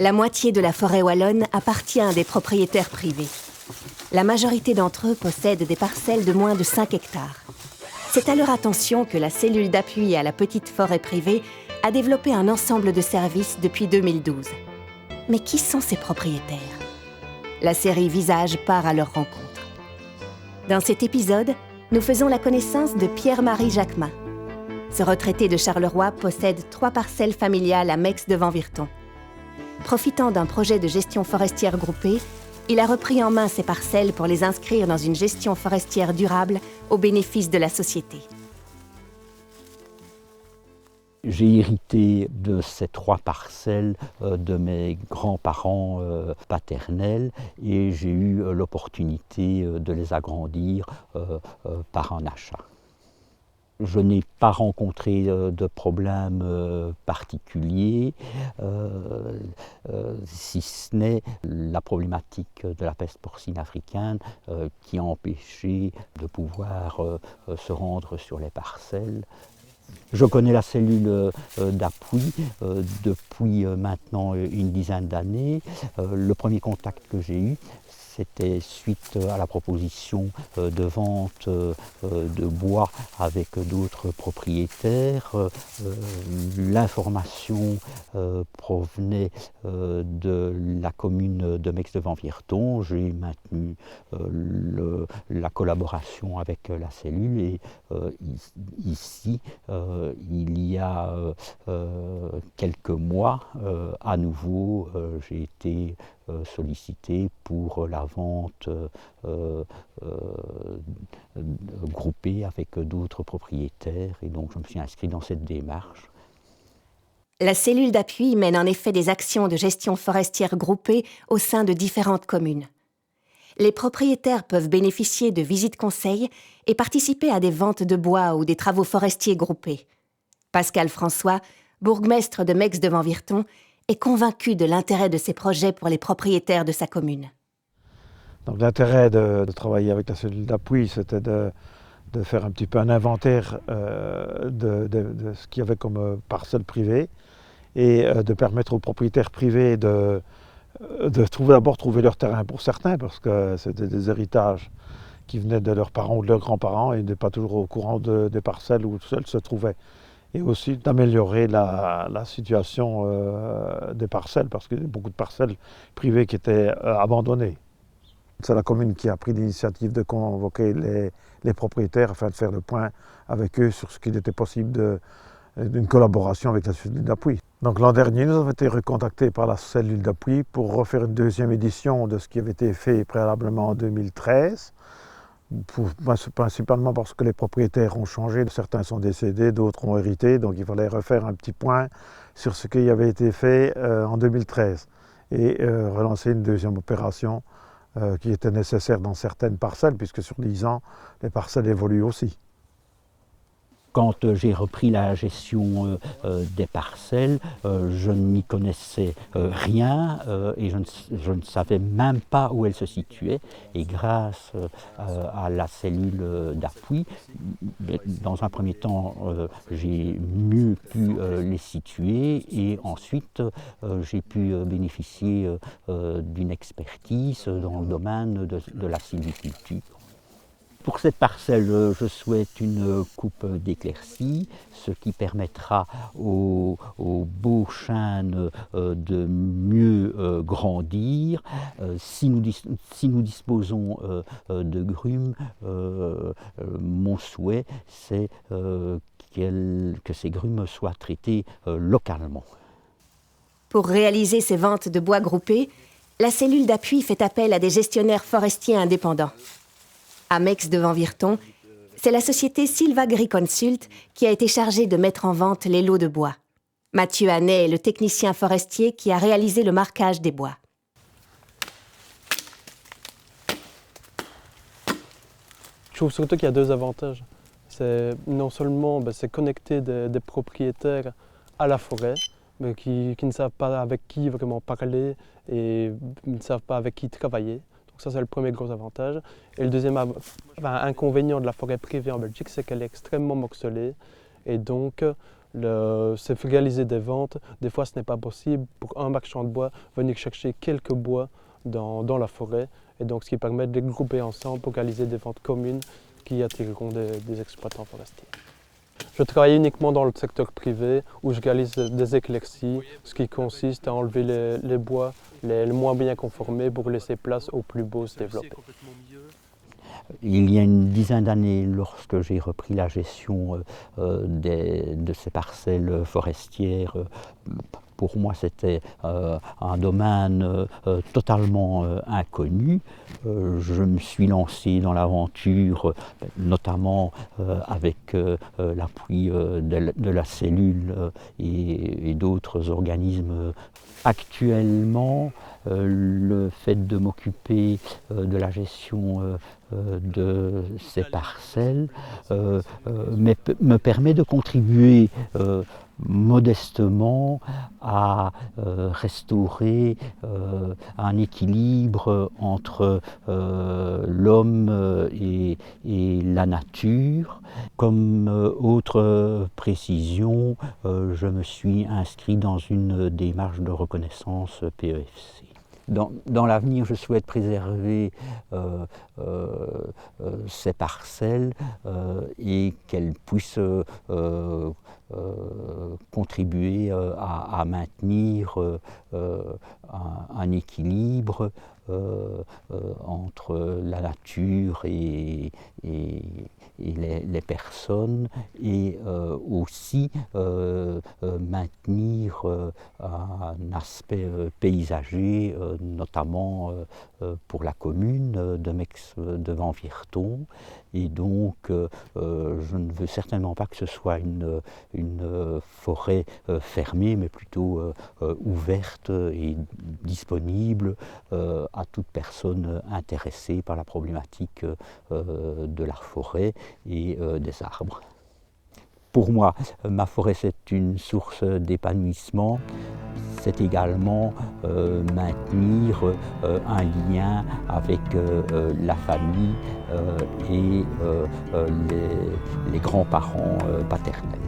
La moitié de la forêt wallonne appartient à des propriétaires privés. La majorité d'entre eux possèdent des parcelles de moins de 5 hectares. C'est à leur attention que la cellule d'appui à la petite forêt privée a développé un ensemble de services depuis 2012. Mais qui sont ces propriétaires? La série Visage part à leur rencontre. Dans cet épisode, nous faisons la connaissance de Pierre-Marie Jacquemin. Ce retraité de Charleroi possède 3 parcelles familiales à Mex-devant-Virton. Profitant d'un projet de gestion forestière groupée, il a repris en main ces parcelles pour les inscrire dans une gestion forestière durable au bénéfice de la société. J'ai hérité de ces 3 parcelles de mes grands-parents paternels et j'ai eu l'opportunité de les agrandir par un achat. Je n'ai pas rencontré de problème particulier, si ce n'est la problématique de la peste porcine africaine qui a empêché de pouvoir se rendre sur les parcelles. Je connais la cellule d'appui depuis maintenant une dizaine d'années. Le premier contact que j'ai eu, c'était suite à la proposition de vente de bois avec d'autres propriétaires. L'information provenait de la commune de Mex-devant-Virton. J'ai maintenu la collaboration avec la cellule et ici, il y a quelques mois, à nouveau, j'ai été sollicité pour la vente groupée avec d'autres propriétaires et donc je me suis inscrit dans cette démarche. La cellule d'appui mène en effet des actions de gestion forestière groupée au sein de différentes communes. Les propriétaires peuvent bénéficier de visites conseils et participer à des ventes de bois ou des travaux forestiers groupés. Pascal François, bourgmestre de Mex-devant-Virton, est convaincu de l'intérêt de ces projets pour les propriétaires de sa commune. Donc l'intérêt de travailler avec la cellule d'appui, c'était de faire un petit peu un inventaire de ce qu'il y avait comme parcelles privées et de permettre aux propriétaires privés de d'abord trouver leur terrain pour certains, parce que c'était des héritages qui venaient de leurs parents ou de leurs grands-parents et n'étaient pas toujours au courant des parcelles où elles se trouvaient. Et aussi d'améliorer la situation des parcelles, parce qu'il y a beaucoup de parcelles privées qui étaient abandonnées. C'est la commune qui a pris l'initiative de convoquer les propriétaires afin de faire le point avec eux sur ce qu'il était possible d'une collaboration avec la cellule d'appui. Donc l'an dernier, nous avons été recontactés par la cellule d'appui pour refaire une deuxième édition de ce qui avait été fait préalablement en 2013. Principalement parce que les propriétaires ont changé, certains sont décédés, d'autres ont hérité, donc il fallait refaire un petit point sur ce qui avait été fait en 2013 et relancer une deuxième opération qui était nécessaire dans certaines parcelles, puisque sur 10 ans, les parcelles évoluent aussi. Quand j'ai repris la gestion des parcelles, je ne m'y connaissais rien et je ne savais même pas où elles se situaient. Et grâce à la cellule d'appui, dans un premier temps, j'ai mieux pu les situer et ensuite j'ai pu bénéficier d'une expertise dans le domaine de la sylviculture. Pour cette parcelle, je souhaite une coupe d'éclaircie, ce qui permettra aux beaux chênes de mieux grandir. Si nous disposons de grumes, mon souhait, c'est que ces grumes soient traitées localement. Pour réaliser ces ventes de bois groupés, la cellule d'appui fait appel à des gestionnaires forestiers indépendants. À Mex-devant-Virton, c'est la société Sylvagri-Consult qui a été chargée de mettre en vente les lots de bois. Mathieu Hannet est le technicien forestier qui a réalisé le marquage des bois. Je trouve surtout qu'il y a 2 avantages. C'est non seulement c'est connecter des propriétaires à la forêt, mais qui ne savent pas avec qui vraiment parler et ne savent pas avec qui travailler. Donc ça, c'est le premier gros avantage. Et le deuxième inconvénient de la forêt privée en Belgique, c'est qu'elle est extrêmement morcelée. Et donc, C'est réaliser des ventes. Des fois, ce n'est pas possible pour un marchand de bois venir chercher quelques bois dans la forêt. Et donc, ce qui permet de les grouper ensemble pour réaliser des ventes communes qui attireront des exploitants forestiers. Je travaille uniquement dans le secteur privé où je réalise des éclaircies, ce qui consiste à enlever les bois les moins bien conformés pour laisser place aux plus beaux se développer. Il y a une dizaine d'années, lorsque j'ai repris la gestion de ces parcelles forestières, pour moi c'était un domaine totalement inconnu. Je me suis lancé dans l'aventure, notamment avec l'appui de la cellule et d'autres organismes. Actuellement, le fait de m'occuper de la gestion de ces parcelles me permet de contribuer modestement à restaurer un équilibre entre l'homme et la nature. Comme autre précision, je me suis inscrit dans une démarche de reconnaissance PEFC. Dans l'avenir, je souhaite préserver ces parcelles et qu'elles puissent contribuer à maintenir un équilibre entre la nature et les personnes, et aussi maintenir un aspect paysager, notamment pour la commune de Mex-Devant-Virton. Et donc je ne veux certainement pas que ce soit une forêt fermée, mais plutôt ouverte et disponible à toute personne intéressée par la problématique de la forêt et des arbres. Pour moi, ma forêt, c'est une source d'épanouissement. C'est également maintenir un lien avec la famille et les grands-parents paternels.